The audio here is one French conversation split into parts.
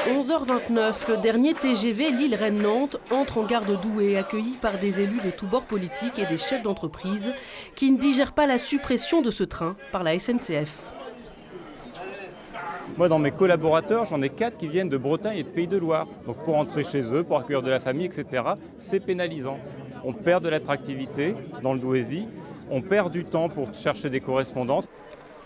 11h29, le dernier TGV Lille-Rennes-Nantes entre en gare de Douai, accueilli par des élus de tous bords politiques et des chefs d'entreprise qui ne digèrent pas la suppression de ce train par la SNCF. Moi, dans mes collaborateurs, j'en ai 4 qui viennent de Bretagne et de Pays de Loire. Donc pour rentrer chez eux, pour accueillir de la famille, etc., c'est pénalisant. On perd de l'attractivité dans le Douaisis, on perd du temps pour chercher des correspondances.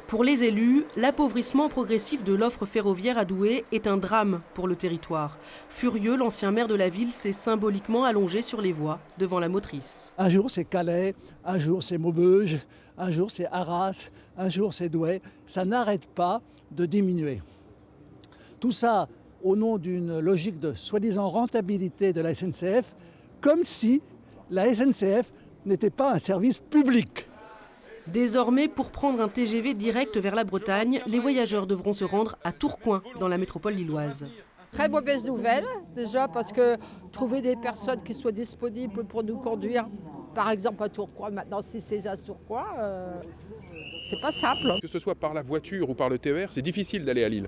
Pour les élus, l'appauvrissement progressif de l'offre ferroviaire à Douai est un drame pour le territoire. Furieux, l'ancien maire de la ville s'est symboliquement allongé sur les voies devant la motrice. Un jour c'est Calais, un jour c'est Maubeuge, un jour c'est Arras, un jour c'est Douai. Ça n'arrête pas de diminuer. Tout ça au nom d'une logique de soi-disant rentabilité de la SNCF, comme si la SNCF n'était pas un service public. Désormais, pour prendre un TGV direct vers la Bretagne, les voyageurs devront se rendre à Tourcoing, dans la métropole lilloise. Très mauvaise nouvelle, déjà, parce que trouver des personnes qui soient disponibles pour nous conduire, par exemple à Tourcoing, maintenant si c'est à Tourcoing, c'est pas simple. Que ce soit par la voiture ou par le TER, c'est difficile d'aller à Lille.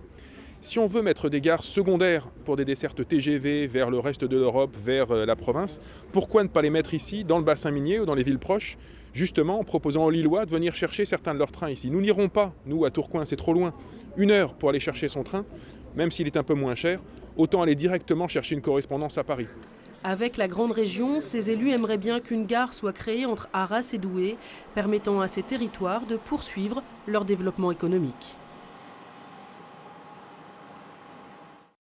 Si on veut mettre des gares secondaires pour des dessertes TGV vers le reste de l'Europe, vers la province, pourquoi ne pas les mettre ici, dans le bassin minier ou dans les villes proches, justement en proposant aux Lillois de venir chercher certains de leurs trains ici. Nous n'irons pas, nous, à Tourcoing, c'est trop loin. 1 heure pour aller chercher son train, même s'il est un peu moins cher, autant aller directement chercher une correspondance à Paris. Avec la grande région, ces élus aimeraient bien qu'une gare soit créée entre Arras et Douai, permettant à ces territoires de poursuivre leur développement économique.